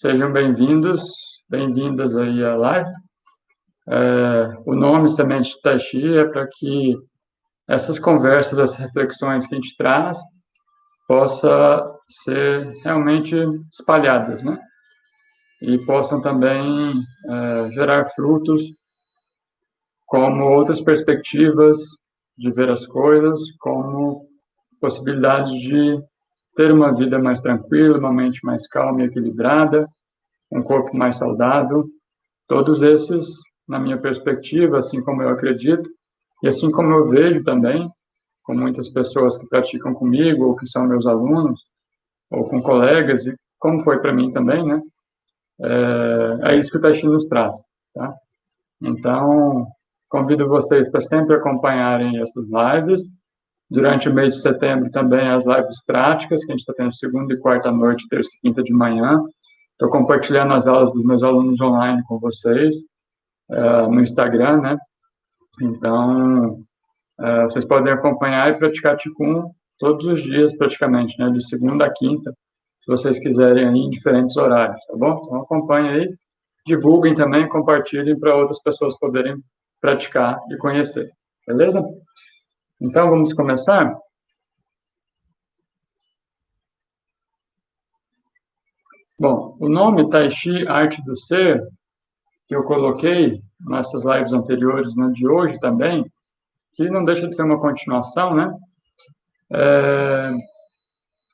Sejam bem-vindos, bem-vindas aí à live. O nome Semente de Tai Chi é para que essas conversas, essas reflexões que a gente traz, possa ser realmente espalhadas, né? E possam também gerar frutos, como outras perspectivas de ver as coisas, como possibilidade de ter uma vida mais tranquila, uma mente mais calma e equilibrada, um corpo mais saudável. Todos esses, na minha perspectiva, assim como eu acredito, e assim como eu vejo também, com muitas pessoas que praticam comigo, ou que são meus alunos, ou com colegas, e como foi para mim também, né? É isso que o Tai Chi nos traz, tá? Então, convido vocês para sempre acompanharem essas lives. Durante o mês de setembro também as lives práticas, que a gente está tendo segunda e quarta noite, terça e quinta de manhã. Estou compartilhando as aulas dos meus alunos online com vocês, no Instagram, né? Então, vocês podem acompanhar e praticar Qigong todos os dias, praticamente, né? De segunda a quinta, se vocês quiserem aí, em diferentes horários, tá bom? Então, acompanhem aí, divulguem também, compartilhem para outras pessoas poderem praticar e conhecer, beleza? Então, vamos começar? Bom, o nome Tai Chi, Arte do Ser, que eu coloquei nessas lives anteriores, na de hoje também, que não deixa de ser uma continuação, né?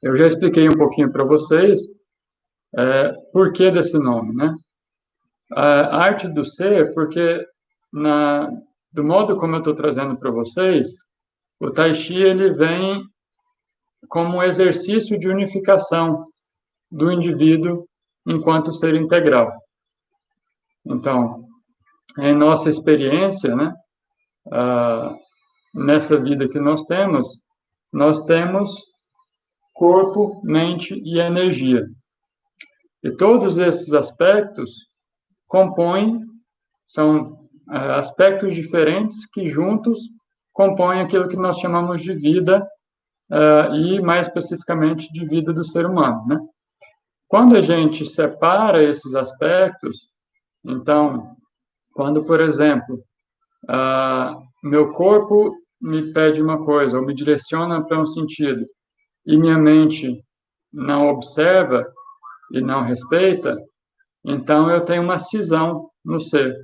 Eu já expliquei um pouquinho para vocês por que desse nome, né? A arte do ser, porque do modo como eu estou trazendo para vocês, o Tai Chi ele vem como um exercício de unificação do indivíduo enquanto ser integral. Então, em nossa experiência, né, nessa vida que nós temos corpo, mente e energia. E todos esses aspectos são aspectos diferentes que juntos compõem aquilo que nós chamamos de vida, e mais especificamente de vida do ser humano, né? Quando a gente separa esses aspectos, então, quando, por exemplo, meu corpo me pede uma coisa, ou me direciona para um sentido, e minha mente não observa e não respeita, então eu tenho uma cisão no ser.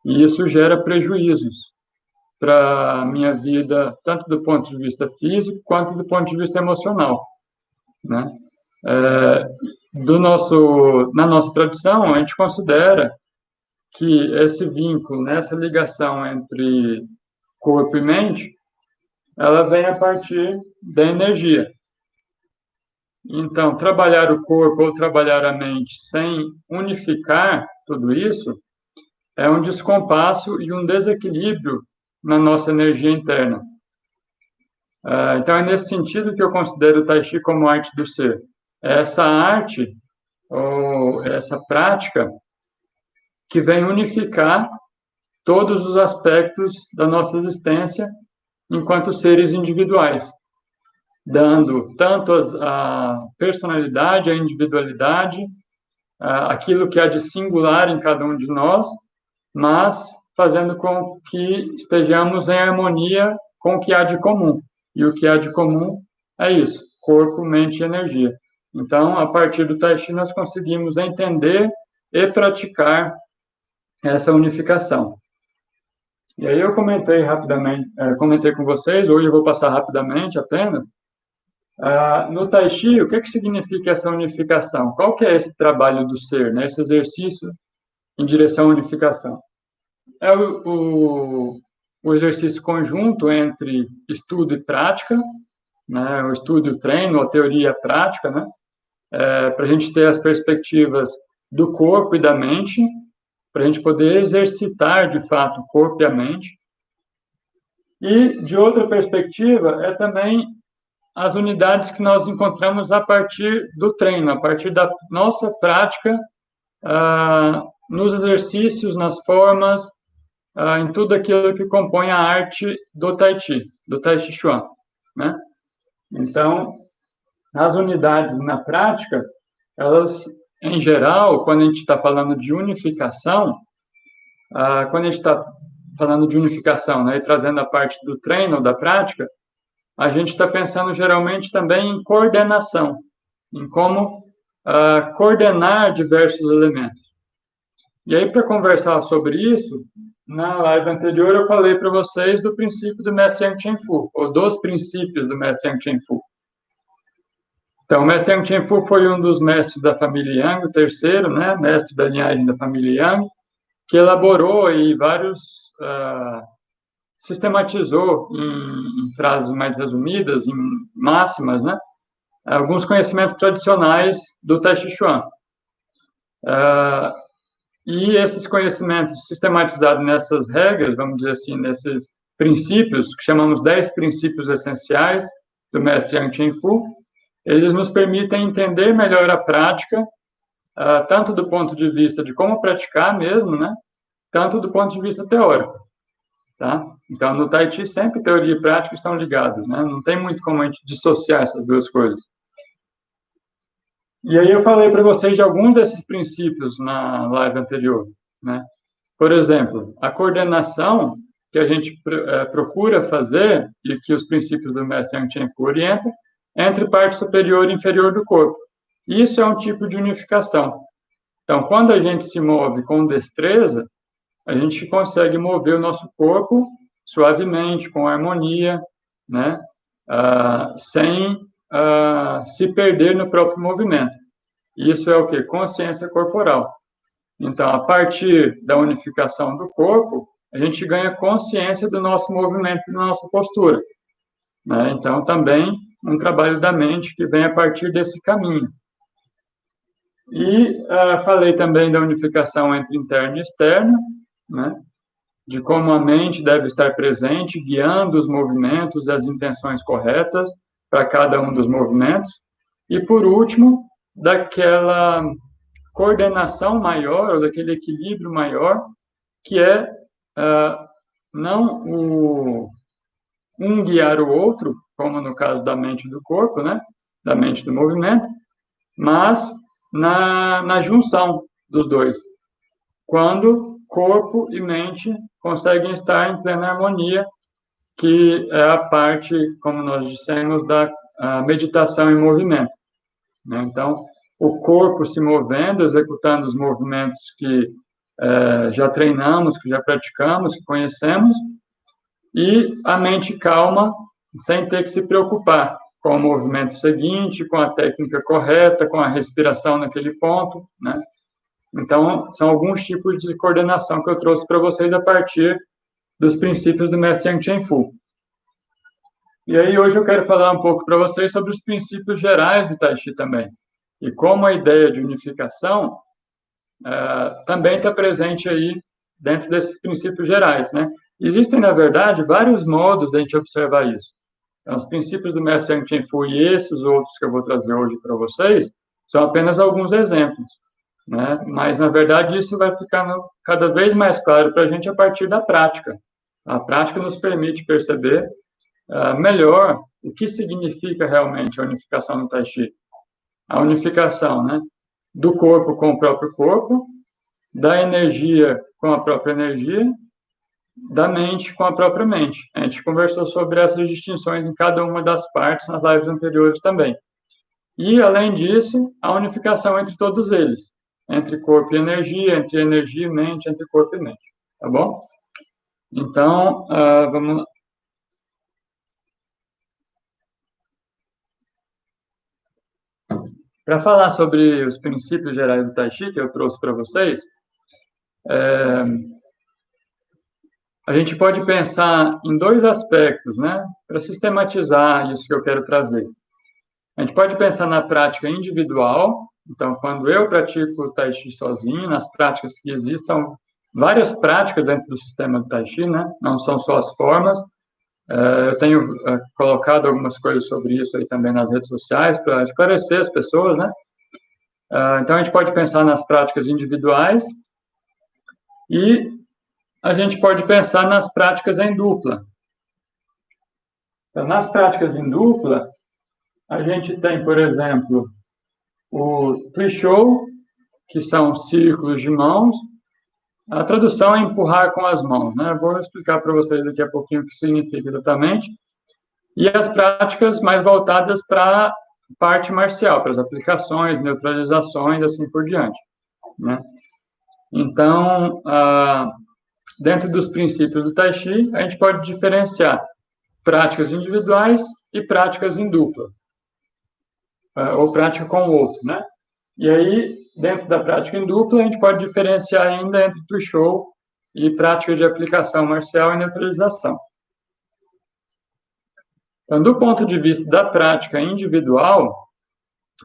E isso gera prejuízos para a minha vida, tanto do ponto de vista físico, quanto do ponto de vista emocional, né? Na nossa tradição, a gente considera que esse vínculo, essa ligação entre corpo e mente, ela vem a partir da energia. Então, trabalhar o corpo ou trabalhar a mente sem unificar tudo isso é um descompasso e um desequilíbrio na nossa energia interna. Então, é nesse sentido que eu considero o Tai Chi como arte do ser. Essa arte, ou essa prática, que vem unificar todos os aspectos da nossa existência enquanto seres individuais, dando tanto a personalidade, a individualidade, aquilo que há de singular em cada um de nós, mas fazendo com que estejamos em harmonia com o que há de comum. E o que há de comum é isso: corpo, mente e energia. Então, a partir do Tai Chi, nós conseguimos entender e praticar essa unificação. E aí eu comentei rapidamente, comentei com vocês, hoje eu vou passar rapidamente apenas. No Tai Chi, o que significa essa unificação? Qual que é esse trabalho do ser, né? Esse exercício em direção à unificação? É o exercício conjunto entre estudo e prática, né? O estudo e o treino, a teoria e a prática, né? Para a gente ter as perspectivas do corpo e da mente, para a gente poder exercitar, de fato, o corpo e a mente. E, de outra perspectiva, é também as unidades que nós encontramos a partir do treino, a partir da nossa prática, nos exercícios, nas formas, em tudo aquilo que compõe a arte do Tai Chi Chuan, né? Então, as unidades na prática, elas em geral, quando a gente está falando de unificação, quando a gente está falando de unificação, né, e trazendo a parte do treino, da prática, a gente está pensando geralmente também em coordenação, em como coordenar diversos elementos. E aí, para conversar sobre isso, na live anterior eu falei para vocês do princípio do Mestre Yang Chen Fu, ou dos princípios do Mestre Yang Chen Fu. Então, o Mestre Yang Chen Fu foi um dos mestres da família Yang, o terceiro, né, mestre da linhagem da família Yang, que elaborou aí vários, sistematizou em frases mais resumidas, em máximas, né, alguns conhecimentos tradicionais do Tai Chi Chuan. E esses conhecimentos sistematizados nessas regras, vamos dizer assim, nesses princípios, que chamamos 10 princípios essenciais do Mestre Yang Chen Fu, eles nos permitem entender melhor a prática, tanto do ponto de vista de como praticar mesmo, né, tanto do ponto de vista teórico, tá? Então, no Tai Chi, sempre teoria e prática estão ligados, né? Não tem muito como a gente dissociar essas duas coisas. E aí eu falei para vocês de alguns desses princípios na live anterior, né? Por exemplo, a coordenação que a gente procura fazer e que os princípios do Mestre Yang Chen Fu orientam entre parte superior e inferior do corpo. Isso é um tipo de unificação. Então, quando a gente se move com destreza, a gente consegue mover o nosso corpo suavemente, com harmonia, né? Sem se perder no próprio movimento. Isso é o quê? Consciência corporal. Então, a partir da unificação do corpo, a gente ganha consciência do nosso movimento e da nossa postura, né? Então, também um trabalho da mente que vem a partir desse caminho. E falei também da unificação entre interno e externo, né? De como a mente deve estar presente, guiando os movimentos e as intenções corretas para cada um dos movimentos. E, por último, daquela coordenação maior, ou daquele equilíbrio maior, que é não um guiar o outro, como no caso da mente e do corpo, né? Da mente e do movimento, mas na junção dos dois, quando corpo e mente conseguem estar em plena harmonia, que é a parte, como nós dissemos, da meditação em movimento, né? Então, o corpo se movendo, executando os movimentos que já treinamos, que já praticamos, que conhecemos, e a mente calma, sem ter que se preocupar com o movimento seguinte, com a técnica correta, com a respiração naquele ponto, né? Então, são alguns tipos de coordenação que eu trouxe para vocês a partir dos princípios do Mestre Yang Chen Fu. E aí, hoje eu quero falar um pouco para vocês sobre os princípios gerais do Tai Chi também. E como a ideia de unificação também está presente aí dentro desses princípios gerais, né? Existem, na verdade, vários modos de a gente observar isso. Então, os princípios do Mestre Yang Chen Fu e esses outros que eu vou trazer hoje para vocês são apenas alguns exemplos, né? Mas, na verdade, isso vai ficando cada vez mais claro para a gente a partir da prática. A prática nos permite perceber melhor o que significa realmente a unificação no Tai Chi. A unificação, né? Do corpo com o próprio corpo, da energia com a própria energia, da mente com a própria mente. A gente conversou sobre essas distinções em cada uma das partes nas lives anteriores também. E, além disso, a unificação entre todos eles, entre corpo e energia, entre energia e mente, entre corpo e mente. Tá bom? Então, vamos lá. Para falar sobre os princípios gerais do Tai Chi que eu trouxe para vocês, a gente pode pensar em dois aspectos, né, para sistematizar isso que eu quero trazer. A gente pode pensar na prática individual, então, quando eu pratico o Tai Chi sozinho, nas práticas que existem, são várias práticas dentro do sistema do Tai Chi, né, não são só as formas. Eu tenho colocado algumas coisas sobre isso aí também nas redes sociais, para esclarecer as pessoas, né. Então, a gente pode pensar nas práticas individuais e a gente pode pensar nas práticas em dupla. Então, nas práticas em dupla, a gente tem, por exemplo, o Tui Shou que são círculos de mãos. A tradução é empurrar com as mãos, né? Eu vou explicar para vocês daqui a pouquinho o que significa exatamente. E as práticas mais voltadas para a parte marcial, para as aplicações, neutralizações, assim por diante, né? Então, dentro dos princípios do Tai Chi, a gente pode diferenciar práticas individuais e práticas em dupla, ou prática com o outro, né? E aí, dentro da prática em dupla, a gente pode diferenciar ainda entre Tushou e práticas de aplicação marcial e neutralização. Então, do ponto de vista da prática individual,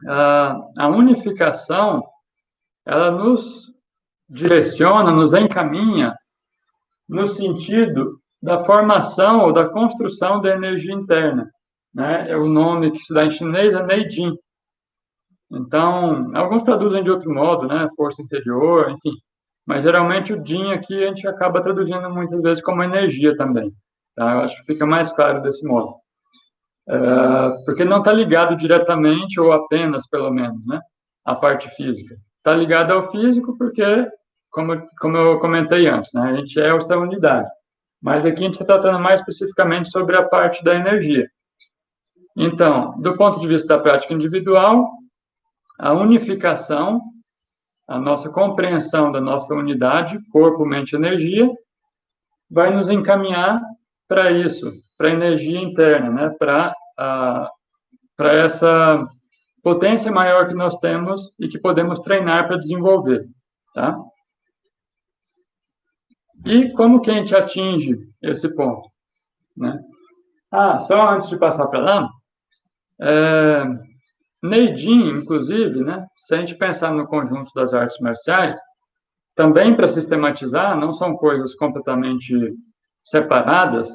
a unificação, ela nos direciona, nos encaminha no sentido da formação ou da construção da energia interna, né? O nome que se dá em chinês é Neijin. Então, alguns traduzem de outro modo, né? Força interior, enfim. Mas, geralmente, o Jin aqui a gente acaba traduzindo muitas vezes como energia também. Tá? Eu acho que fica mais claro desse modo. Porque não está ligado diretamente, ou apenas, pelo menos, né? A parte física. Está ligado ao físico porque, como eu comentei antes, né? A gente é essa unidade. Mas aqui a gente está tratando mais especificamente sobre a parte da energia. Então, do ponto de vista da prática individual, a unificação, a nossa compreensão da nossa unidade, corpo, mente, energia, vai nos encaminhar para isso, para a energia interna, né? Para essa potência maior que nós temos e que podemos treinar para desenvolver, tá? E como que a gente atinge esse ponto, né? Só antes de passar para lá, Neijin, inclusive, né? Se a gente pensar no conjunto das artes marciais, também para sistematizar, não são coisas completamente separadas,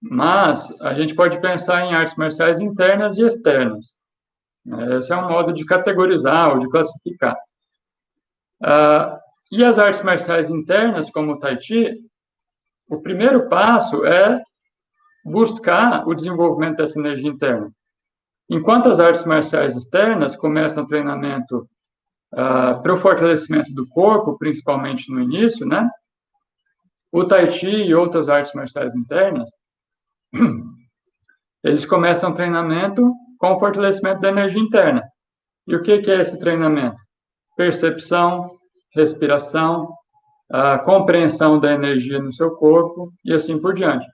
mas a gente pode pensar em artes marciais internas e externas. Esse é um modo de categorizar ou de classificar. E as artes marciais internas, como o Tai Chi, o primeiro passo é buscar o desenvolvimento dessa energia interna. Enquanto as artes marciais externas começam o treinamento para o fortalecimento do corpo, principalmente no início, né? O Tai Chi e outras artes marciais internas, eles começam o treinamento com o fortalecimento da energia interna. E o que é esse treinamento? Percepção, respiração, compreensão da energia no seu corpo e assim por diante.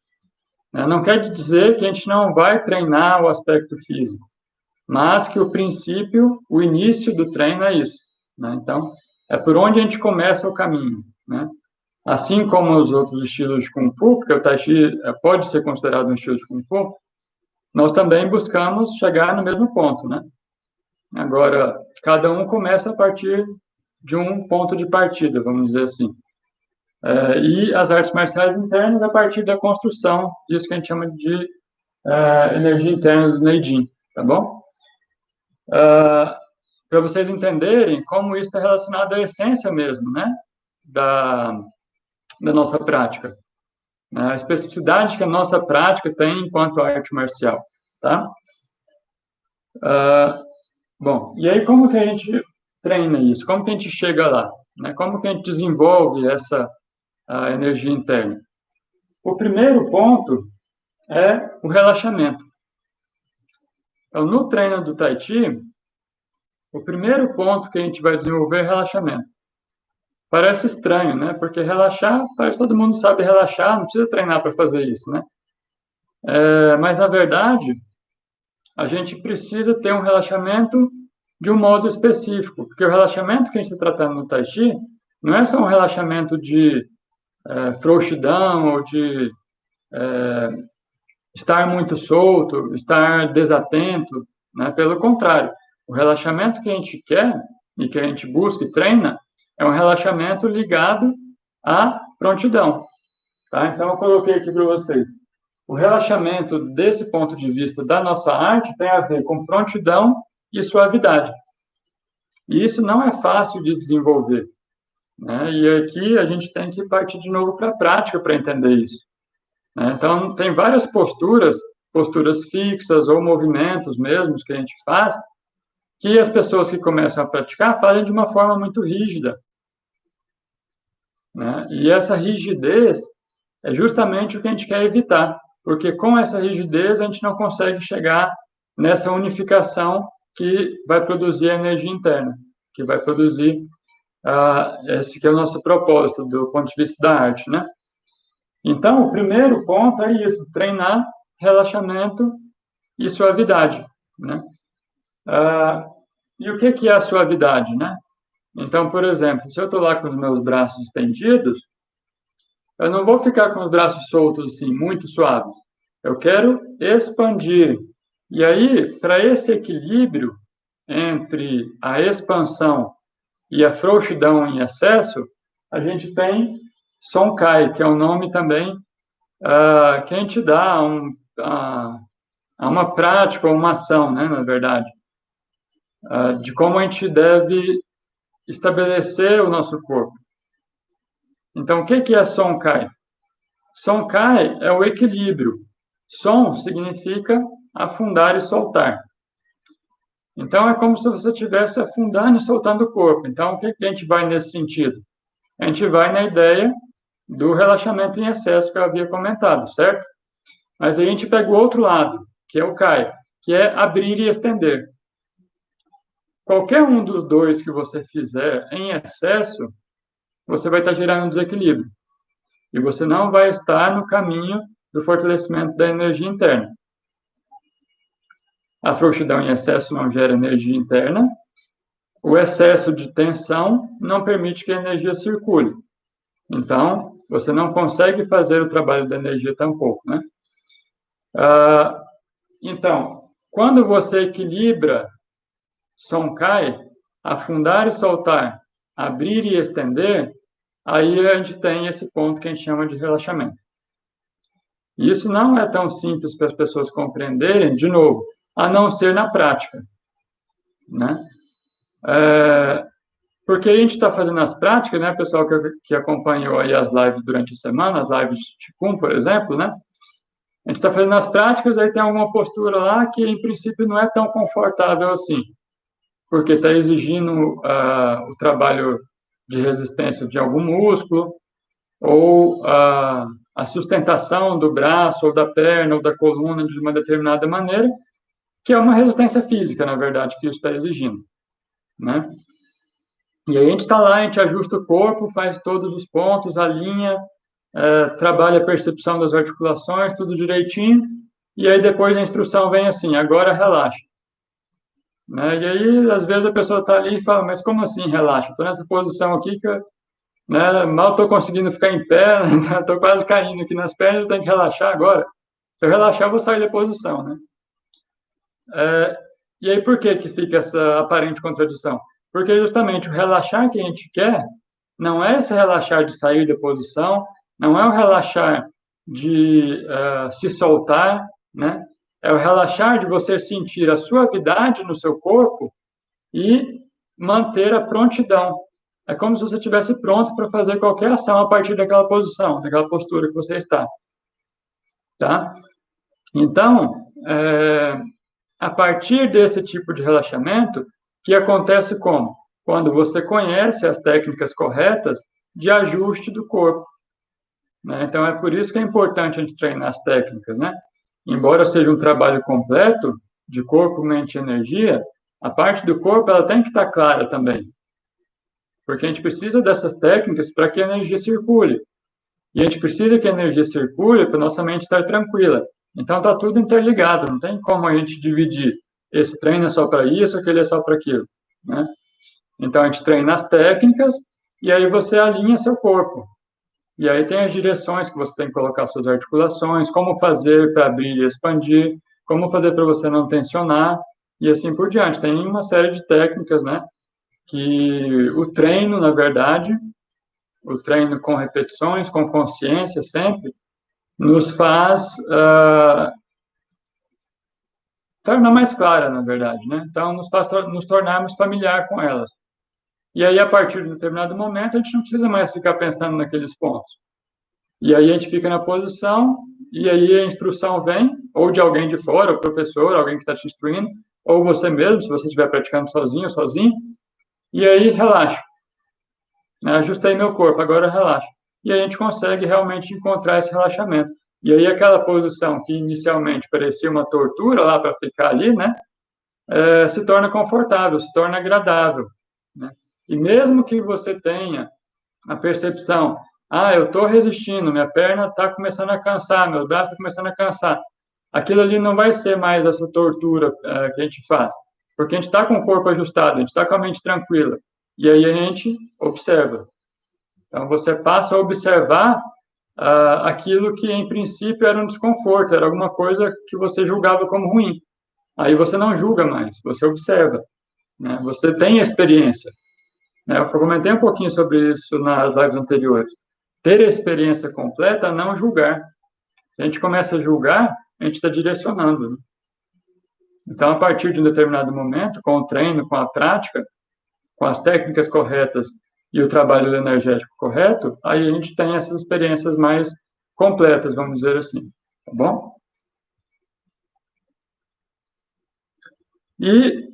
Não quer dizer que a gente não vai treinar o aspecto físico, mas que o princípio, o início do treino é isso, né? Então, é por onde a gente começa o caminho, né? Assim como os outros estilos de Kung Fu, porque o Tai Chi pode ser considerado um estilo de Kung Fu, nós também buscamos chegar no mesmo ponto, né? Agora, cada um começa a partir de um ponto de partida, vamos dizer assim. E as artes marciais internas a partir da construção disso que a gente chama de energia interna do Neijin, tá bom? Para vocês entenderem como isso está relacionado à essência mesmo, né? Da nossa prática. A especificidade que a nossa prática tem enquanto arte marcial, tá? Bom, e aí como que a gente treina isso? Como que a gente chega lá? Né? Como que a gente desenvolve essa energia interna? O primeiro ponto é o relaxamento. Então, no treino do Tai Chi, o primeiro ponto que a gente vai desenvolver é relaxamento. Parece estranho, né? Porque relaxar, parece que todo mundo sabe relaxar, não precisa treinar para fazer isso, né? Mas, na verdade, a gente precisa ter um relaxamento de um modo específico, porque o relaxamento que a gente está tratando no Tai Chi não é só um relaxamento de frouxidão ou de estar muito solto, estar desatento, né? Pelo contrário, o relaxamento que a gente quer e que a gente busca e treina é um relaxamento ligado à prontidão, tá? Então, eu coloquei aqui para vocês. O relaxamento, desse ponto de vista da nossa arte, tem a ver com prontidão e suavidade. E isso não é fácil de desenvolver, né? E aqui a gente tem que partir de novo para a prática para entender isso, né? Então, tem várias posturas fixas ou movimentos mesmos que a gente faz, que as pessoas que começam a praticar fazem de uma forma muito rígida, né? E essa rigidez é justamente o que a gente quer evitar, porque com essa rigidez a gente não consegue chegar nessa unificação que vai produzir a energia interna, que vai produzir esse que é o nosso propósito do ponto de vista da arte, né? Então, o primeiro ponto é isso, treinar relaxamento e suavidade, né? E o que é a suavidade, né? Então, por exemplo, se eu estou lá com os meus braços estendidos, eu não vou ficar com os braços soltos assim, muito suaves. Eu quero expandir. E aí, para esse equilíbrio entre a expansão e a frouxidão em excesso, a gente tem Sonkai, que é um nome também que a gente dá a uma prática ou uma ação, né, na verdade, de como a gente deve estabelecer o nosso corpo. Então, o que é Sonkai? Sonkai é o equilíbrio. Son significa afundar e soltar. Então, é como se você estivesse afundando e soltando o corpo. Então, o que a gente vai nesse sentido? A gente vai na ideia do relaxamento em excesso que eu havia comentado, certo? Mas aí a gente pega o outro lado, que é o Kai, que é abrir e estender. Qualquer um dos dois que você fizer em excesso, você vai estar gerando um desequilíbrio. E você não vai estar no caminho do fortalecimento da energia interna. A frouxidão em excesso não gera energia interna. O excesso de tensão não permite que a energia circule. Então, você não consegue fazer o trabalho da energia tampouco, né? Então, quando você equilibra Sonkai, afundar e soltar, abrir e estender, aí a gente tem esse ponto que a gente chama de relaxamento. E isso não é tão simples para as pessoas compreenderem, de novo, a não ser na prática, né? Porque a gente está fazendo as práticas, né, pessoal que acompanhou aí as lives durante a semana, as lives de Qigong, por exemplo, né? A gente está fazendo as práticas, aí tem alguma postura lá que, em princípio, não é tão confortável assim, porque está exigindo o trabalho de resistência de algum músculo, ou a sustentação do braço, ou da perna, ou da coluna de uma determinada maneira, que é uma resistência física, na verdade, que isso está exigindo, né? E aí a gente está lá, a gente ajusta o corpo, faz todos os pontos, alinha, trabalha a percepção das articulações, tudo direitinho, e aí depois a instrução vem assim, agora relaxa. Né? E aí, às vezes, a pessoa está ali e fala, mas como assim relaxa? Estou nessa posição aqui que eu, né, mal estou conseguindo ficar em pé, estou quase caindo aqui nas pernas, eu tenho que relaxar agora. Se eu relaxar, eu vou sair da posição, né? E aí, por que fica essa aparente contradição? Porque justamente o relaxar que a gente quer não é esse relaxar de sair da posição, não é o relaxar de se soltar, né? É o relaxar de você sentir a suavidade no seu corpo e manter a prontidão. É como se você estivesse pronto para fazer qualquer ação a partir daquela posição, daquela postura que você está. Tá? Então, a partir desse tipo de relaxamento, que acontece como? Quando você conhece as técnicas corretas de ajuste do corpo. Né? Então, é por isso que é importante a gente treinar as técnicas, né? Embora seja um trabalho completo, de corpo, mente e energia, a parte do corpo ela tem que estar clara também. Porque a gente precisa dessas técnicas para que a energia circule. E a gente precisa que a energia circule para nossa mente estar tranquila. Então, está tudo interligado, não tem como a gente dividir. Esse treino é só para isso, aquele é só para aquilo. Né? Então, a gente treina as técnicas e aí você alinha seu corpo. E aí tem as direções que você tem que colocar suas articulações, como fazer para abrir e expandir, como fazer para você não tensionar, e assim por diante. Tem uma série de técnicas, né? Que o treino, na verdade, o treino com repetições, com consciência sempre, nos faz tornar mais clara, na verdade, né? Então, nos faz nos tornarmos familiar com elas. E aí, a partir de um determinado momento, a gente não precisa mais ficar pensando naqueles pontos. E aí a gente fica na posição, e aí a instrução vem, ou de alguém de fora, o professor, alguém que está te instruindo, ou você mesmo, se você estiver praticando sozinho, sozinho, e aí relaxa. Ajustei meu corpo, agora relaxa. E aí a gente consegue realmente encontrar esse relaxamento. E aí aquela posição que inicialmente parecia uma tortura lá para ficar ali, né, se torna confortável, se torna agradável, né? E mesmo que você tenha a percepção, eu estou resistindo, minha perna está começando a cansar, meu braço está começando a cansar, aquilo ali não vai ser mais essa tortura que a gente faz, porque a gente está com o corpo ajustado, a gente está com a mente tranquila, e aí a gente observa. Então, você passa a observar aquilo que, em princípio, era um desconforto, era alguma coisa que você julgava como ruim. Aí você não julga mais, você observa, né? Você tem experiência, né? Eu comentei um pouquinho sobre isso nas lives anteriores. Ter a experiência completa, não julgar. Se a gente começa a julgar, a gente está direcionando, né? Então, a partir de um determinado momento, com o treino, com a prática, com as técnicas corretas e o trabalho energético correto, aí a gente tem essas experiências mais completas, vamos dizer assim, tá bom? E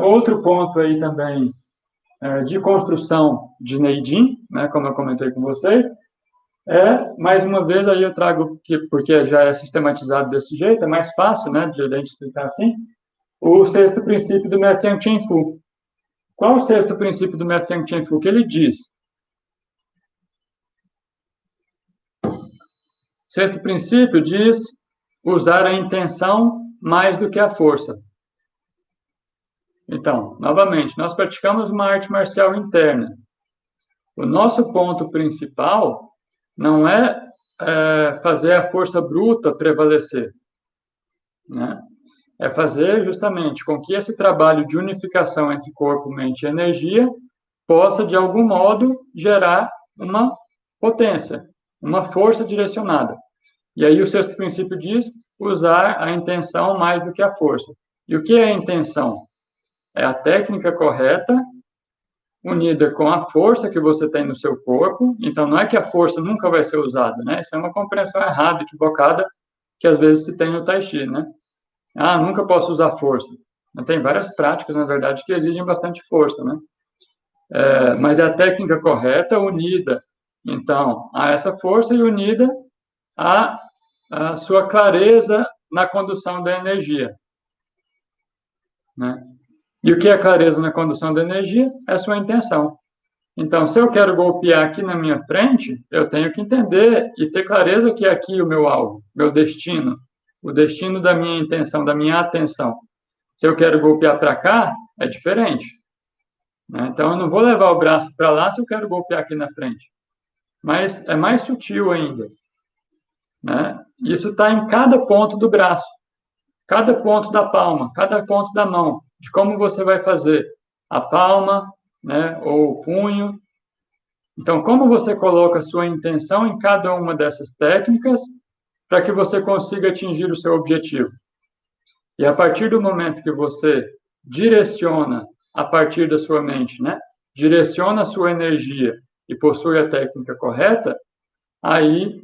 outro ponto aí também de construção de Neidin, né, como eu comentei com vocês, mais uma vez, aí eu trago, porque já é sistematizado desse jeito, é mais fácil, né, de a gente explicar assim, o sexto princípio do Mestre Yang Chen Fu. Qual o sexto princípio do Mestre Yang Chen Fu? Que ele diz: sexto princípio diz usar a intenção mais do que a força. Então, novamente, nós praticamos uma arte marcial interna. O nosso ponto principal não é fazer a força bruta prevalecer, né? É fazer justamente com que esse trabalho de unificação entre corpo, mente e energia possa, de algum modo, gerar uma potência, uma força direcionada. E aí o sexto princípio diz usar a intenção mais do que a força. E o que é a intenção? É a técnica correta unida com a força que você tem no seu corpo. Então, não é que a força nunca vai ser usada, né? Isso é uma compreensão errada, equivocada, que às vezes se tem no Tai Chi, né? Nunca posso usar força. Tem várias práticas, na verdade, que exigem bastante força, né? Mas é a técnica correta unida, então, a essa força e unida a sua clareza na condução da energia, né? E o que é clareza na condução da energia? É a sua intenção. Então, se eu quero golpear aqui na minha frente, eu tenho que entender e ter clareza que é aqui o meu alvo, meu destino, o destino da minha intenção, da minha atenção. Se eu quero golpear para cá, é diferente, né? Então, eu não vou levar o braço para lá se eu quero golpear aqui na frente. Mas é mais sutil ainda, né? Isso está em cada ponto do braço, cada ponto da palma, cada ponto da mão, de como você vai fazer a palma, né, ou o punho. Então, como você coloca a sua intenção em cada uma dessas técnicas para que você consiga atingir o seu objetivo. E a partir do momento que você direciona a partir da sua mente, né, direciona a sua energia e possui a técnica correta, aí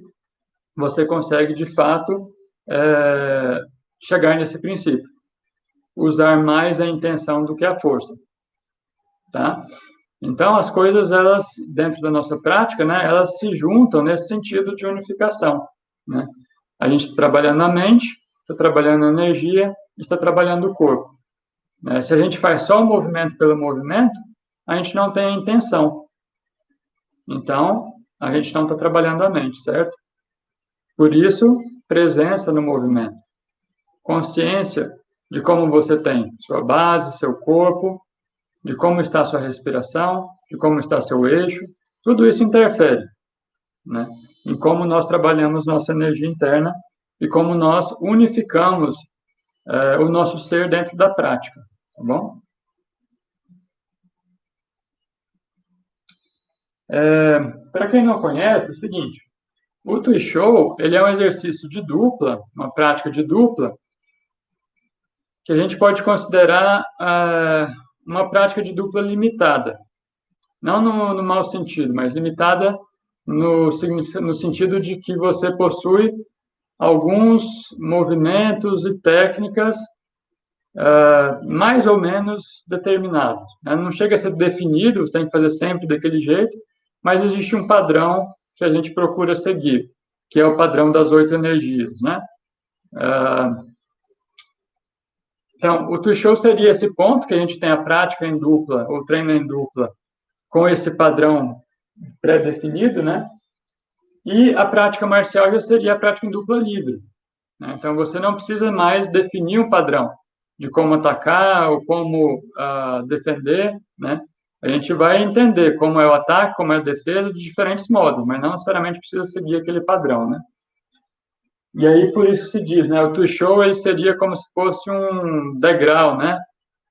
você consegue, de fato, chegar nesse princípio. Usar mais a intenção do que a força, tá? Então, as coisas, elas, dentro da nossa prática, né, elas se juntam nesse sentido de unificação, né? A gente está trabalhando na mente, está trabalhando na energia, está trabalhando o corpo, né? Se a gente faz só o movimento pelo movimento, a gente não tem a intenção. Então, a gente não está trabalhando a mente, certo? Por isso, presença no movimento. Consciência de como você tem sua base, seu corpo, de como está a sua respiração, de como está seu eixo, tudo isso interfere, né, em como nós trabalhamos nossa energia interna e como nós unificamos o nosso ser dentro da prática, tá bom? Para quem não conhece, é o seguinte, o Tui Shou, ele é um exercício de dupla, uma prática de dupla, que a gente pode considerar uma prática de dupla limitada. Não no mau sentido, mas limitada no sentido de que você possui alguns movimentos e técnicas mais ou menos determinados, né? Não chega a ser definido, você tem que fazer sempre daquele jeito, mas existe um padrão que a gente procura seguir, que é o padrão das 8 energias, né? Então, o Tushou seria esse ponto que a gente tem a prática em dupla, ou treino em dupla, com esse padrão pré-definido, né? E a prática marcial já seria a prática em dupla livre, né? Então, você não precisa mais definir um padrão de como atacar ou como defender, né? A gente vai entender como é o ataque, como é a defesa de diferentes modos, mas não necessariamente precisa seguir aquele padrão, né? E aí, por isso se diz, né? O Tushou, ele seria como se fosse um degrau, né?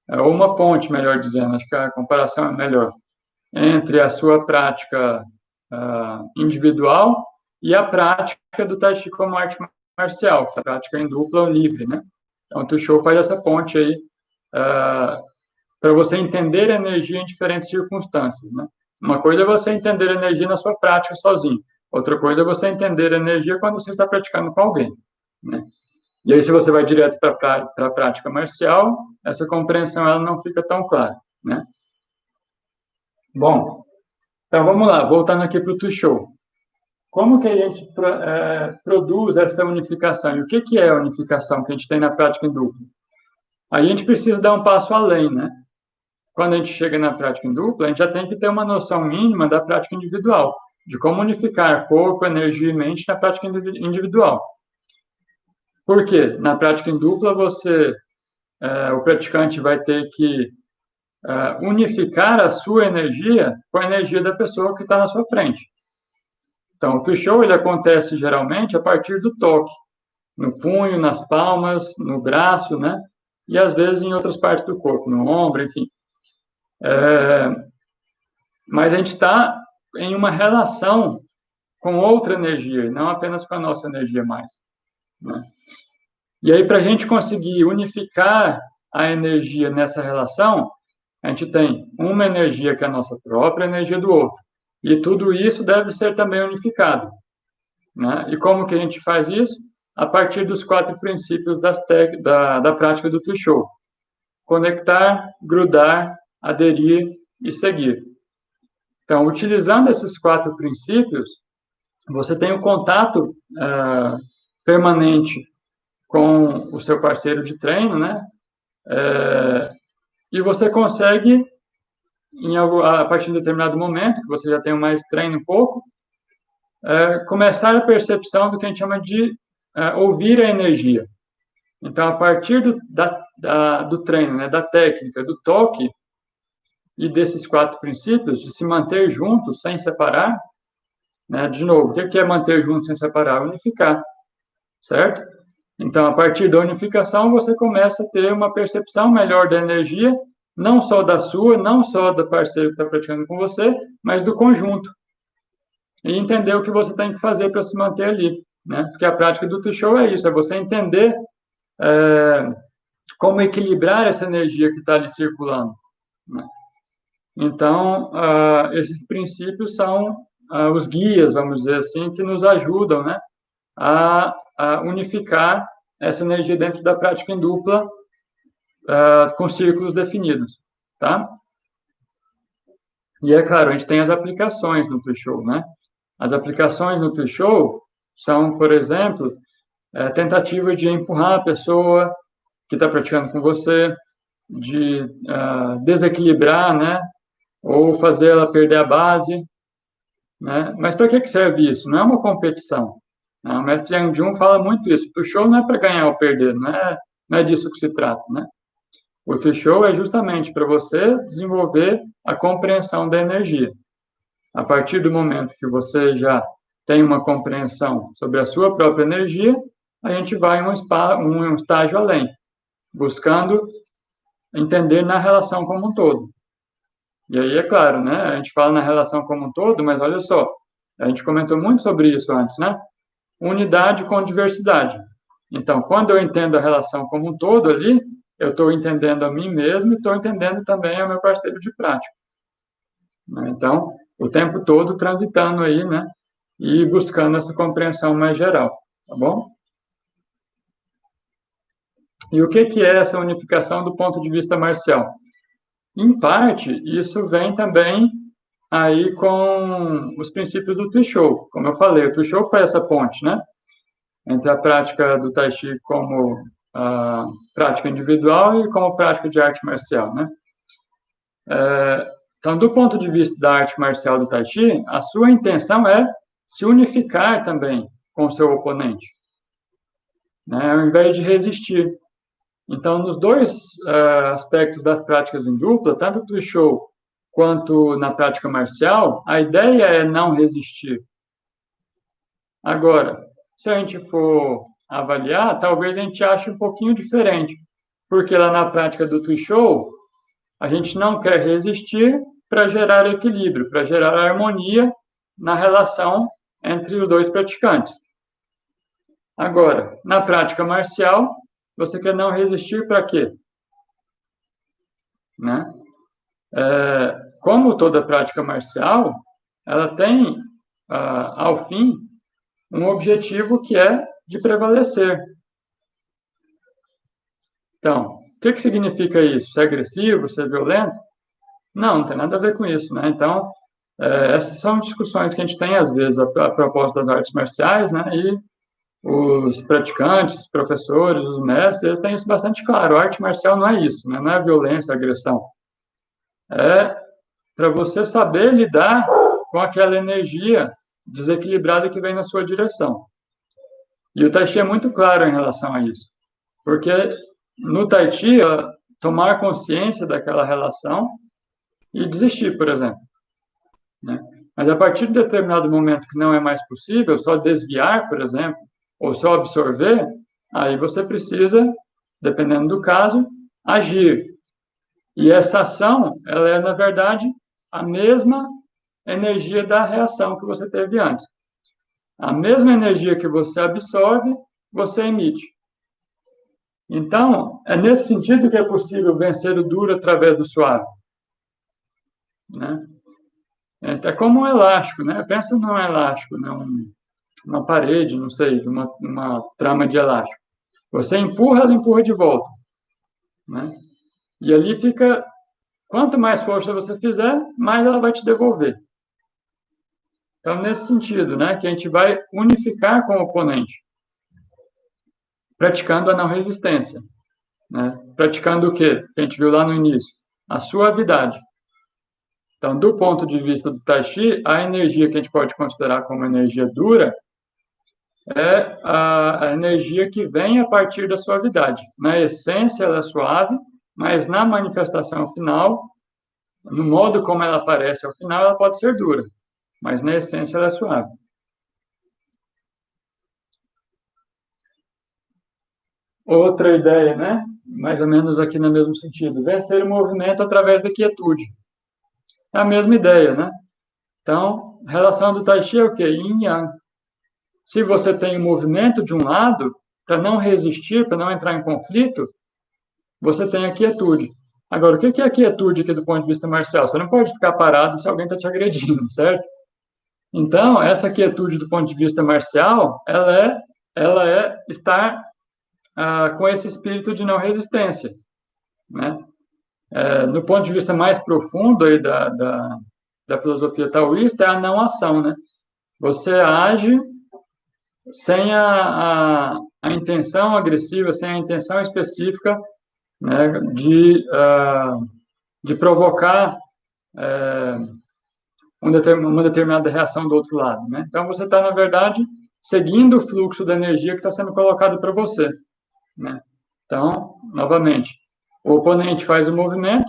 Ou uma ponte, melhor dizendo, acho que a comparação é melhor, entre a sua prática individual e a prática do Tai Chi como arte marcial, que é a prática em dupla ou livre, né? Então, o Tushou faz essa ponte aí para você entender a energia em diferentes circunstâncias, né? Uma coisa é você entender a energia na sua prática sozinho, outra coisa é você entender a energia quando você está praticando com alguém, né? E aí, se você vai direto para a prática marcial, essa compreensão ela não fica tão clara, né? Bom, então vamos lá, voltando aqui para o Tushou. Como que a gente produz essa unificação? E o que é a unificação que a gente tem na prática em dupla? A gente precisa dar um passo além, né? Quando a gente chega na prática em dupla, a gente já tem que ter uma noção mínima da prática individual, de como unificar corpo, energia e mente na prática individual. Por quê? Na prática em dupla, o praticante vai ter que unificar a sua energia com a energia da pessoa que está na sua frente. Então, o Tushou, ele acontece geralmente a partir do toque, no punho, nas palmas, no braço, né? E às vezes em outras partes do corpo, no ombro, enfim. Mas a gente está em uma relação com outra energia, não apenas com a nossa energia mais, né? E aí, para a gente conseguir unificar a energia nessa relação, a gente tem uma energia que é a nossa própria energia do outro. E tudo isso deve ser também unificado, né? E como que a gente faz isso? A partir dos 4 princípios da prática do Tushou. Conectar, grudar, aderir e seguir. Então, utilizando esses 4 princípios, você tem um contato permanente com o seu parceiro de treino, né? E você consegue, a partir de determinado momento, que você já tem mais treino um pouco, começar a percepção do que a gente chama de ouvir a energia. Então, a partir do treino, né, da técnica, do toque e desses 4 princípios, de se manter juntos, sem separar, né, de novo, o que é manter juntos sem separar? Unificar, certo? Então, a partir da unificação, você começa a ter uma percepção melhor da energia, não só da sua, não só do parceiro que está praticando com você, mas do conjunto. E entender o que você tem que fazer para se manter ali, né? Porque a prática do Tushou é isso, é você entender como equilibrar essa energia que está ali circulando, né? Então, esses princípios são os guias, vamos dizer assim, que nos ajudam, né, a unificar essa energia dentro da prática em dupla, com círculos definidos, tá? E é claro, a gente tem as aplicações no Tushou, né? As aplicações no Tushou são, por exemplo, tentativa de empurrar a pessoa que está praticando com você, de desequilibrar, né? Ou fazer ela perder a base, né? Mas para que serve isso? Não é uma competição, né? O mestre Yang Jun fala muito isso. O show não é para ganhar ou perder, não é disso que se trata, né? O show é justamente para você desenvolver a compreensão da energia. A partir do momento que você já tem uma compreensão sobre a sua própria energia, a gente vai um estágio além, buscando entender na relação como um todo. E aí, é claro, né? A gente fala na relação como um todo, mas olha só, a gente comentou muito sobre isso antes, né? Unidade com diversidade. Então, quando eu entendo a relação como um todo ali, eu estou entendendo a mim mesmo e estou entendendo também ao meu parceiro de prática, né? Então, o tempo todo transitando aí, né? E buscando essa compreensão mais geral, tá bom? E o que é essa unificação do ponto de vista marcial? Em parte, isso vem também aí com os princípios do Tuishou. Como eu falei, o Tuishou foi essa ponte, né? Entre a prática do Tai Chi como prática individual e como prática de arte marcial, né? Então, do ponto de vista da arte marcial do Tai Chi, a sua intenção é se unificar também com o seu oponente, né? Ao invés de resistir. Então, nos dois aspectos das práticas em dupla, tanto do show quanto na prática marcial, a ideia é não resistir. Agora, se a gente for avaliar, talvez a gente ache um pouquinho diferente, porque lá na prática do Tuishou, a gente não quer resistir para gerar equilíbrio, para gerar harmonia na relação entre os dois praticantes. Agora, na prática marcial, você quer não resistir para quê? Né? Como toda prática marcial, ela tem, ao fim, um objetivo que é de prevalecer. Então, o que significa isso? Ser agressivo, ser violento? Não tem nada a ver com isso, né? Então, essas são discussões que a gente tem, às vezes, a propósito das artes marciais, né? E os praticantes, professores, os mestres, eles têm isso bastante claro. A arte marcial não é isso, né? Não é violência, agressão. É para você saber lidar com aquela energia desequilibrada que vem na sua direção. E o Tai Chi é muito claro em relação a isso. Porque no Tai Chi, tomar consciência daquela relação e desistir, por exemplo. Né? Mas a partir de determinado momento que não é mais possível, só desviar, por exemplo, ou só absorver, aí você precisa, dependendo do caso, agir. E essa ação, ela é, na verdade, a mesma energia da reação que você teve antes. A mesma energia que você absorve, você emite. Então, é nesse sentido que é possível vencer o duro através do suave. Né? É como um elástico, né? Pensa num elástico, numa parede, não sei, uma trama de elástico. Você empurra, ela empurra de volta. Né? E ali fica, quanto mais força você fizer, mais ela vai te devolver. Então, nesse sentido, né, que a gente vai unificar com o oponente, praticando a não resistência. Né? Praticando o quê? Que a gente viu lá no início? A suavidade. Então, do ponto de vista do Tai Chi, a energia que a gente pode considerar como energia dura é a energia que vem a partir da suavidade. Na essência, ela é suave, mas na manifestação final, no modo como ela aparece ao final, ela pode ser dura, mas na essência ela é suave. Outra ideia, né? Mais ou menos aqui no mesmo sentido. Vencer o movimento através da quietude. É a mesma ideia, né? Então, a relação do Tai Chi é o quê? Yin e Yang. Se você tem o movimento de um lado, para não resistir, para não entrar em conflito, você tem a quietude. Agora, o que é a quietude aqui do ponto de vista marcial? Você não pode ficar parado se alguém está te agredindo, certo? Então, essa quietude do ponto de vista marcial, ela é estar com esse espírito de não resistência, né? No ponto de vista mais profundo aí da filosofia taoísta, é a não ação, né? Você age sem a intenção agressiva, sem a intenção específica, né, de provocar uma determinada reação do outro lado. Né? Então, você está, na verdade, seguindo o fluxo da energia que está sendo colocado para você. Né? Então, novamente, o oponente faz o movimento,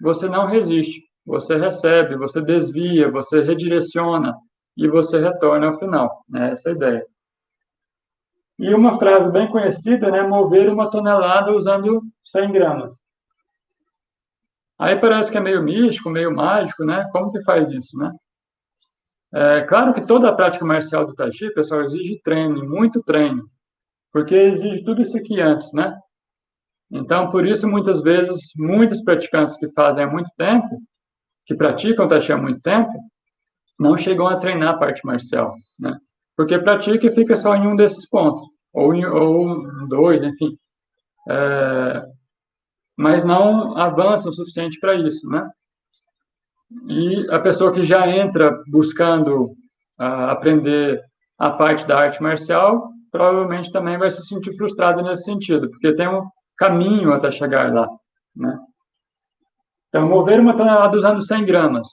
você não resiste, você recebe, você desvia, você redireciona e você retorna ao final. Né? Essa é a ideia. E uma frase bem conhecida, né? Mover uma tonelada usando 100 gramas. Aí parece que é meio místico, meio mágico, né? Como que faz isso, né? É claro que toda a prática marcial do Tai Chi, pessoal, exige treino, muito treino, porque exige tudo isso aqui antes, né? Então, por isso, muitas vezes, muitos praticantes que fazem há muito tempo, que praticam Tai Chi há muito tempo, não chegam a treinar a parte marcial, né? Porque pratica e fica só em um desses pontos, ou em dois, enfim. mas não avança o suficiente para isso, né? E a pessoa que já entra buscando aprender a parte da arte marcial, provavelmente também vai se sentir frustrada nesse sentido, porque tem um caminho até chegar lá, né? Então, mover uma tonelada usando 100 gramas.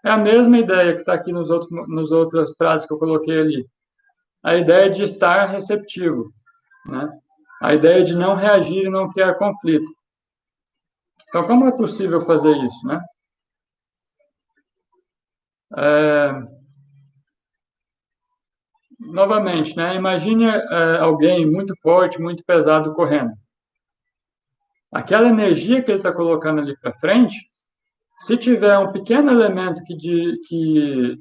É a mesma ideia que está aqui nos outras frases que eu coloquei ali. A ideia de estar receptivo, né? A ideia de não reagir e não criar conflito. Então, como é possível fazer isso, né? Novamente, né? Imagine alguém muito forte, muito pesado correndo. Aquela energia que ele está colocando ali para frente, se tiver um pequeno elemento que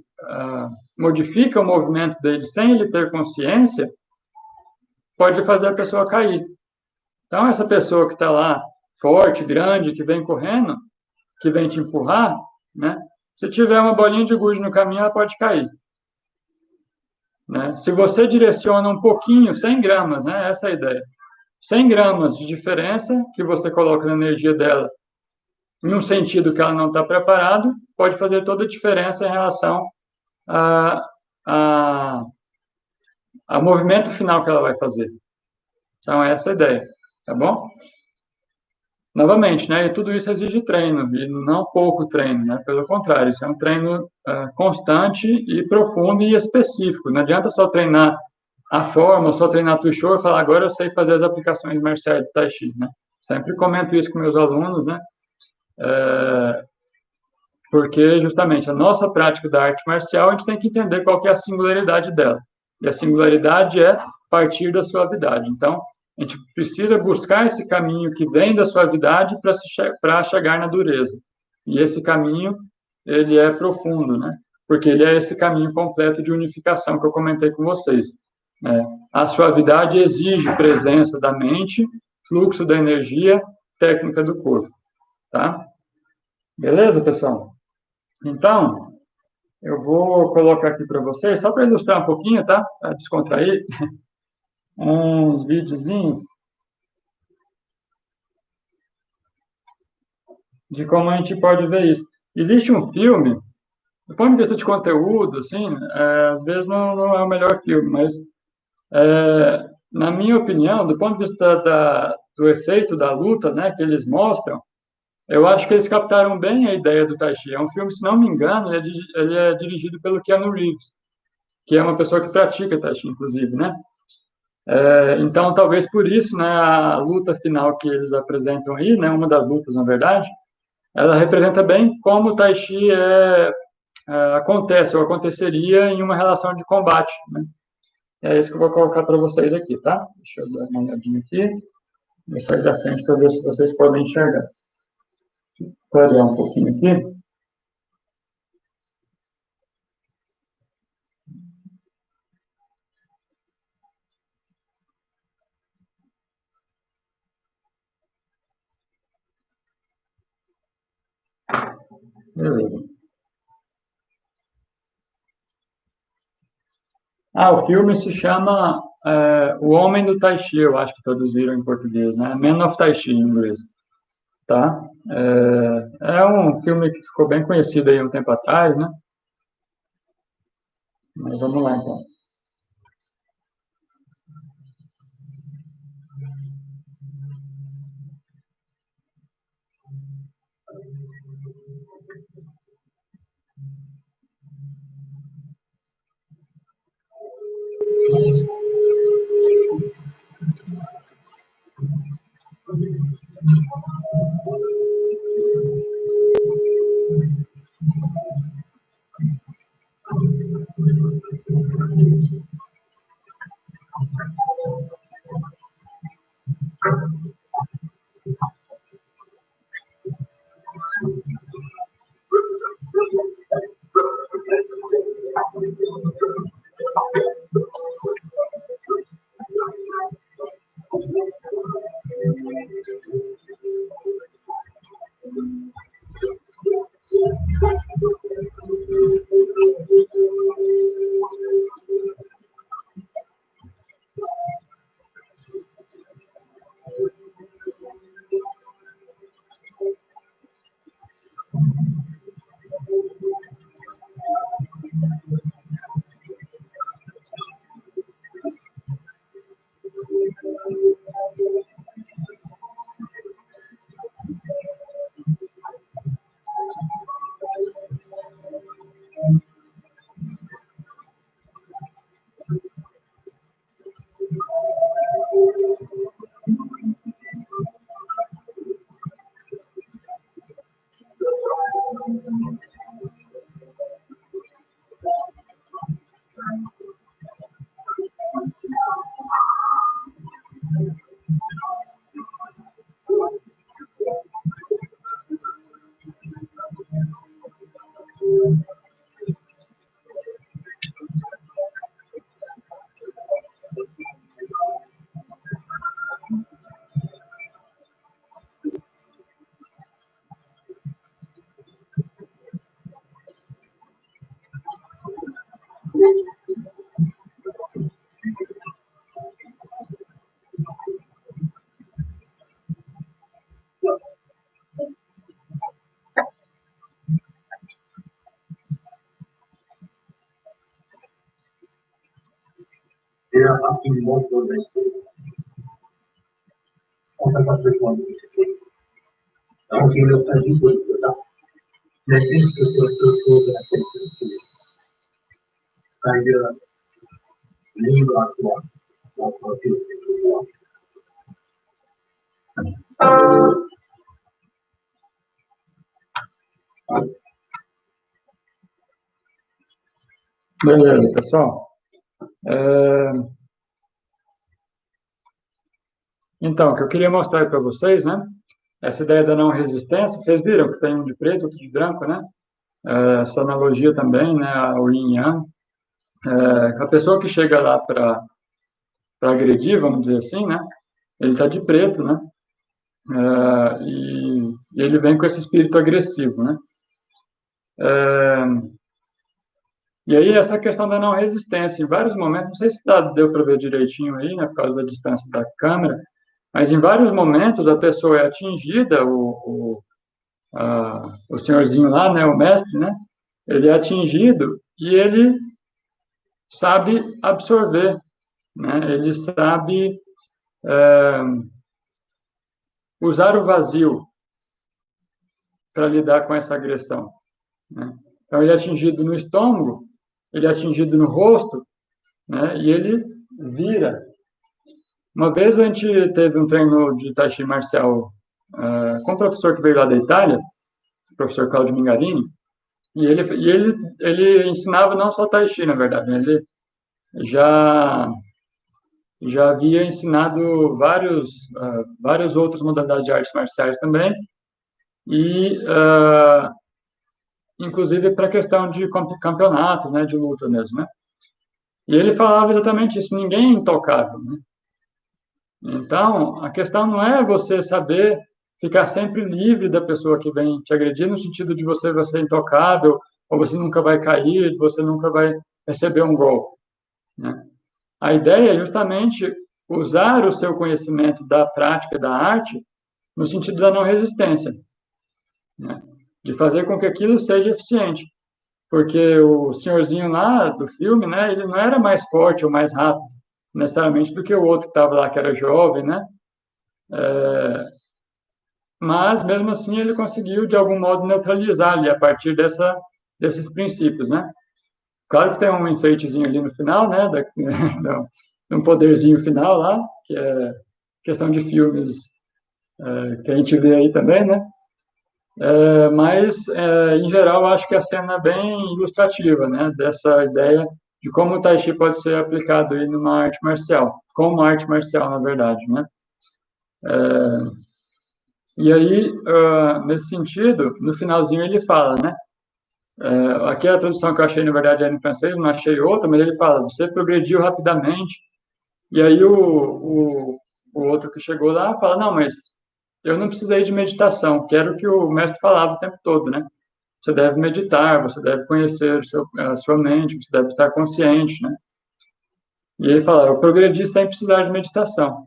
modifica o movimento dele sem ele ter consciência, pode fazer a pessoa cair. Então, essa pessoa que está lá, forte, grande, que vem correndo, que vem te empurrar, né? Se tiver uma bolinha de gude no caminho, ela pode cair. Né? Se você direciona um pouquinho, 100 gramas, né? Essa é a ideia. 100 gramas de diferença que você coloca na energia dela em um sentido que ela não está preparado, pode fazer toda a diferença em relação a, a, ao movimento final que ela vai fazer. Então, essa é a ideia, tá bom? Novamente, né? E tudo isso exige treino, e não pouco treino, né? Pelo contrário, isso é um treino constante e profundo e específico. Não adianta só treinar a forma, só treinar Tui Shou e falar, agora eu sei fazer as aplicações marciais do Tai Chi, né? Sempre comento isso com meus alunos, né? Porque, justamente, a nossa prática da arte marcial, a gente tem que entender qual que é a singularidade dela. E a singularidade é partir da suavidade. Então, a gente precisa buscar esse caminho que vem da suavidade para chegar na dureza. E esse caminho, ele é profundo, né? Porque ele é esse caminho completo de unificação que eu comentei com vocês. A suavidade exige presença da mente, fluxo da energia, técnica do corpo, tá? Beleza, pessoal? Então, eu vou colocar aqui para vocês, só para ilustrar um pouquinho, tá? Para descontrair, uns videozinhos de como a gente pode ver isso. Existe um filme, do ponto de vista de conteúdo, assim, às vezes não é o melhor filme, mas, na minha opinião, do ponto de vista do efeito da luta, né, que eles mostram, eu acho que eles captaram bem a ideia do Tai Chi. É um filme, se não me engano, ele é dirigido pelo Keanu Reeves, que é uma pessoa que pratica Tai Chi, inclusive, né? Então, talvez por isso, né, a luta final que eles apresentam aí, né, uma das lutas, na verdade, ela representa bem como o Tai Chi acontece ou aconteceria em uma relação de combate, né? É isso que eu vou colocar para vocês aqui, tá? Deixa eu dar uma olhadinha aqui. Vou sair da frente para ver se vocês podem enxergar. Clarear um pouquinho aqui. Beleza. O filme se chama O Homem do Tai Chi, eu acho que traduziram em português, né? Man of Tai Chi em inglês, tá? É um filme que ficou bem conhecido aí um tempo atrás, né? Mas vamos lá, então. reviens rapidement dans le vaisseau. 150 difficile. Donc, il ne s'agit que de là. Mais puisque c'est autre chose de la tête, c'est ailleurs, libre à toi, donc c'est pour toi. Beleza, pessoal. Então, o que eu queria mostrar para vocês, né? Essa ideia da não resistência, vocês viram que tem um de preto, outro de branco, né? Essa analogia também, né? O yin yang. A pessoa que chega lá para agredir, vamos dizer assim, né? Ele está de preto, né? E ele vem com esse espírito agressivo, né? E aí, essa questão da não resistência, em vários momentos, não sei se deu para ver direitinho aí, né, por causa da distância da câmera, mas em vários momentos a pessoa é atingida, o senhorzinho lá, né, o mestre, né, ele é atingido e ele sabe absorver, né, ele sabe usar o vazio para lidar com essa agressão, né? Então, ele é atingido no estômago, ele é atingido no rosto, né, e ele vira. Uma vez a gente teve um treino de Tai Chi marcial com um professor que veio lá da Itália, o professor Claudio Mingarini, e ele ensinava não só Tai Chi, na verdade, né? Ele já havia ensinado várias outras modalidades de artes marciais também, e inclusive para a questão de campeonato, né, de luta mesmo, né? E ele falava exatamente isso, ninguém é intocável, né? Então, a questão não é você saber ficar sempre livre da pessoa que vem te agredir, no sentido de você ser intocável, ou você nunca vai cair, você nunca vai receber um golpe, né? A ideia é justamente usar o seu conhecimento da prática da arte no sentido da não resistência, né? De fazer com que aquilo seja eficiente. Porque o senhorzinho lá do filme, né, ele não era mais forte ou mais rápido, necessariamente, do que o outro que estava lá, que era jovem, né? Mas, mesmo assim, ele conseguiu, de algum modo, neutralizar ali, a partir desses princípios, né? Claro que tem um enfeitezinho ali no final, né? Um poderzinho final lá, que é questão de filmes que a gente vê aí também, né? Mas, em geral, eu acho que a cena é bem ilustrativa, né? Dessa ideia de como o Tai Chi pode ser aplicado aí numa arte marcial, como arte marcial, na verdade, né? E aí, nesse sentido, no finalzinho ele fala, né? Aqui a tradução que eu achei, na verdade, era em francês, não achei outra, mas ele fala, você progrediu rapidamente. E aí o outro que chegou lá fala, não, mas eu não precisei de meditação, que era o que o mestre falava o tempo todo, né? Você deve meditar, você deve conhecer a sua mente, você deve estar consciente, né? E ele fala, eu progredi sem precisar de meditação.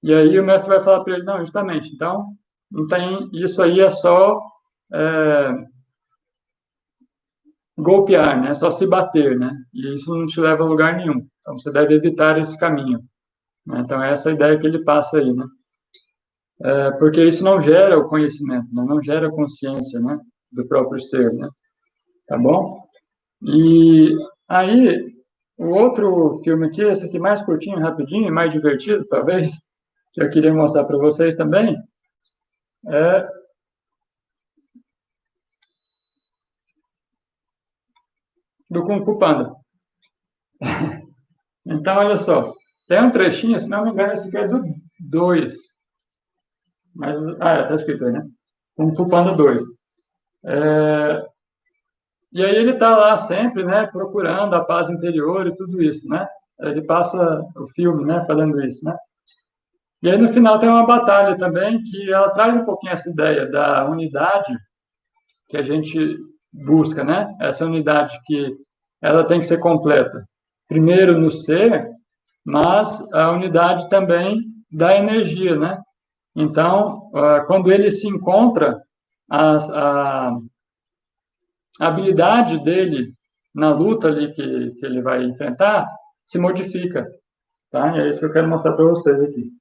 E aí o mestre vai falar para ele, não, justamente, então, não tem, isso aí é só golpear, né? Só se bater, né? E isso não te leva a lugar nenhum. Então, você deve evitar esse caminho, né? Então, é essa a ideia que ele passa aí, né? Porque isso não gera o conhecimento, né? Não gera consciência, né? Do próprio ser, né? Tá bom? E aí, o outro filme aqui, esse aqui mais curtinho, rapidinho, mais divertido, talvez, que eu queria mostrar para vocês também, é do Kung Fu Panda. Então, olha só, tem um trechinho, se não me engano, esse aqui é do 2. Mas, tá escrito aí, né? Kung Fu Panda 2. E aí ele está lá sempre, né, procurando a paz interior e tudo isso, né? Ele passa o filme, né, fazendo isso, né? E aí no final tem uma batalha também que ela traz um pouquinho essa ideia da unidade que a gente busca, né? Essa unidade que ela tem que ser completa. Primeiro no ser, mas a unidade também da energia, né? Então, quando ele se encontra, a habilidade dele na luta ali que ele vai enfrentar se modifica. tá? E é isso que eu quero mostrar para vocês aqui.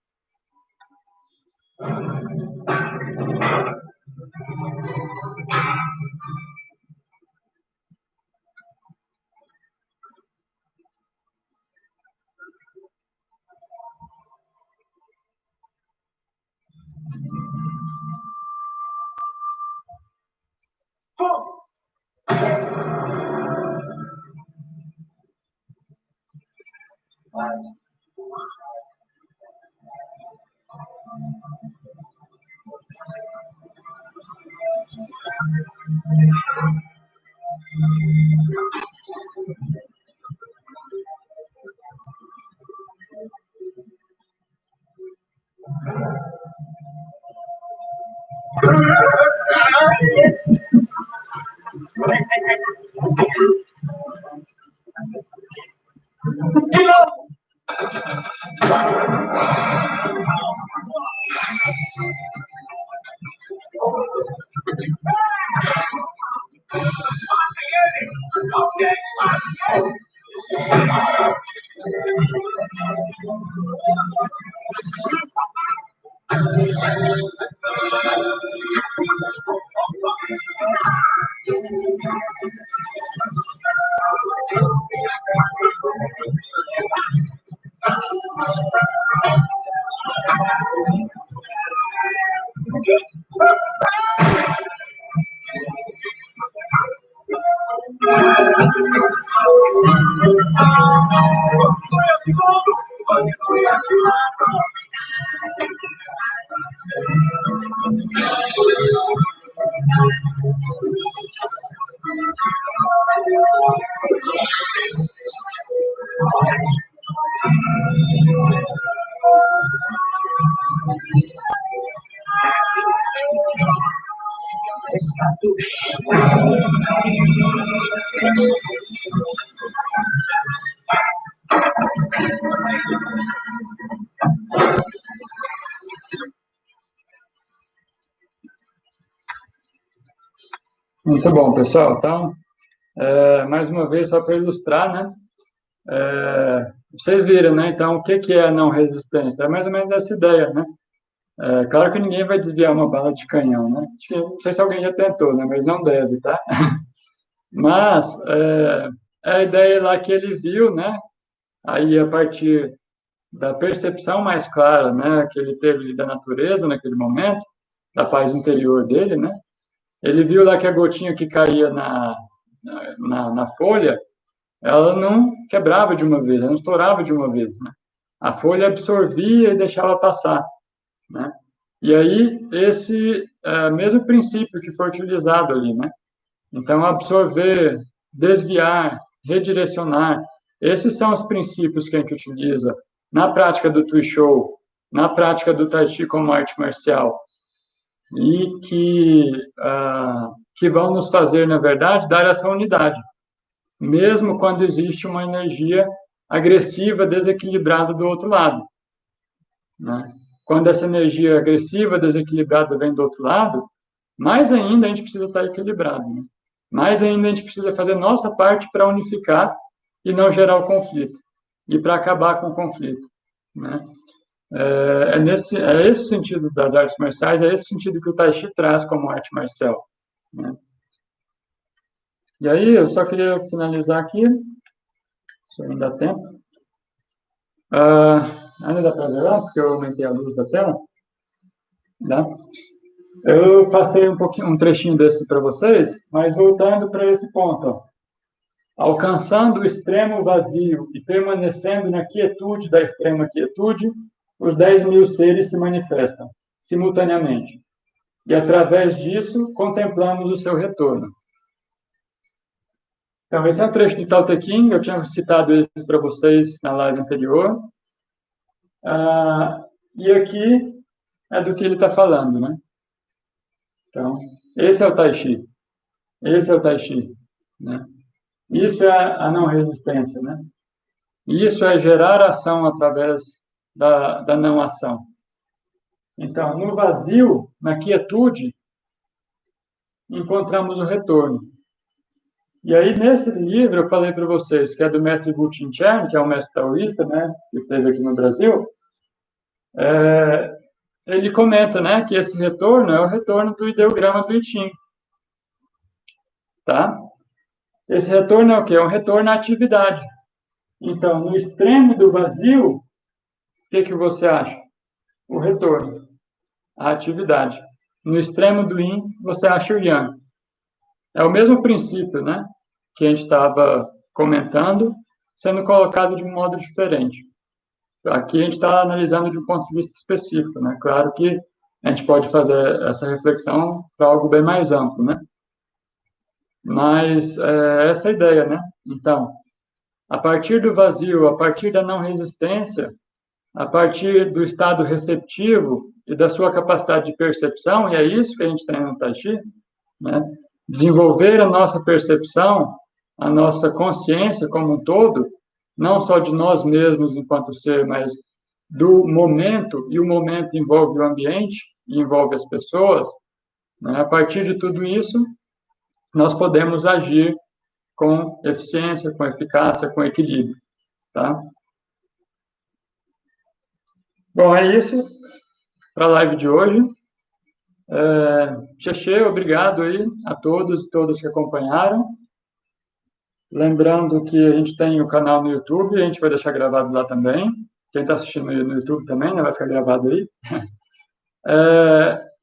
Muito bom, pessoal. Então, mais uma vez, só para ilustrar, né? Vocês viram, né? Então, o que é a não resistência? É mais ou menos essa ideia, né? Claro que ninguém vai desviar uma bala de canhão, né? Não sei se alguém já tentou, né? Mas não deve, tá? Mas, a ideia lá que ele viu, né? Aí, a partir da percepção mais clara, né? Que ele teve da natureza naquele momento, da paz interior dele, né? Ele viu lá que a gotinha que caía na folha, ela não quebrava de uma vez, ela não estourava de uma vez, né? A folha absorvia e deixava passar, né? E aí, esse mesmo princípio que foi utilizado ali, né? Então, absorver, desviar, redirecionar, esses são os princípios que a gente utiliza na prática do Tui Shou, na prática do Tai Chi como arte marcial, e que vão nos fazer, na verdade, dar essa unidade, mesmo quando existe uma energia agressiva, desequilibrada do outro lado, né? Quando essa energia agressiva, desequilibrada vem do outro lado, mais ainda a gente precisa estar equilibrado, né? Mais ainda a gente precisa fazer nossa parte para unificar e não gerar o conflito, e para acabar com o conflito, né? É esse sentido das artes marciais, é esse sentido que o Tai Chi traz como arte marcial, né? E aí, eu só queria finalizar aqui, se ainda dá tempo. Ainda dá para ver lá, porque eu aumentei a luz da tela, né? Eu passei um trechinho desse para vocês, mas voltando para esse ponto, ó. Alcançando o extremo vazio e permanecendo na quietude da extrema quietude, os 10.000 seres se manifestam simultaneamente. E, através disso, contemplamos o seu retorno. Então, esse é um trecho de Tao Te Ching, eu tinha citado esse para vocês na live anterior. E aqui é do que ele está falando, né? Então, esse é o Tai Chi. Esse é o Tai Chi, né? Isso é a não resistência, né? Isso é gerar ação através da não ação. Então, no vazio, na quietude, encontramos o retorno. E aí, nesse livro, eu falei para vocês que é do mestre Gutin Chen, que é um mestre taoísta, né, que esteve aqui no Brasil. Ele comenta, né, que esse retorno é o retorno do ideograma do I Ching, tá? Esse retorno é o quê? É um retorno à atividade. Então, no extremo do vazio, o que você acha? O retorno à atividade. No extremo do Yin, você acha o Yang. É o mesmo princípio, né, que a gente estava comentando, sendo colocado de um modo diferente. Aqui a gente está analisando de um ponto de vista específico, né? Claro que a gente pode fazer essa reflexão para algo bem mais amplo, né? Mas essa é a ideia, né? Então, a partir do vazio, a partir da não resistência, a partir do estado receptivo e da sua capacidade de percepção, e é isso que a gente tem no Tai Chi, né? Desenvolver a nossa percepção, a nossa consciência como um todo, não só de nós mesmos enquanto ser, mas do momento, e o momento envolve o ambiente, envolve as pessoas, né? A partir de tudo isso, nós podemos agir com eficiência, com eficácia, com equilíbrio, tá? Bom, é isso para a live de hoje. Xexê, obrigado aí a todos e todas que acompanharam. Lembrando que a gente tem o canal no YouTube, a gente vai deixar gravado lá também. Quem está assistindo aí no YouTube também, né, vai ficar gravado aí.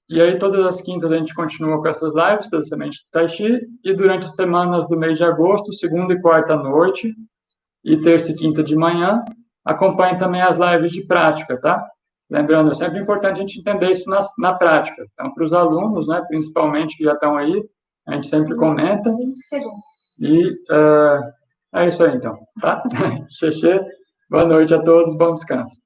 E aí, todas as quintas, a gente continua com essas lives da Semente do Tai Chi. E durante as semanas do mês de agosto, segunda e quarta à noite, e terça e quinta de manhã, acompanhe também as lives de prática, tá? Lembrando, é sempre importante a gente entender isso na prática. Então, para os alunos, né, principalmente que já estão aí, a gente sempre comenta. 20 segundos. E é isso aí, então, tá? Xexê, boa noite a todos, bom descanso.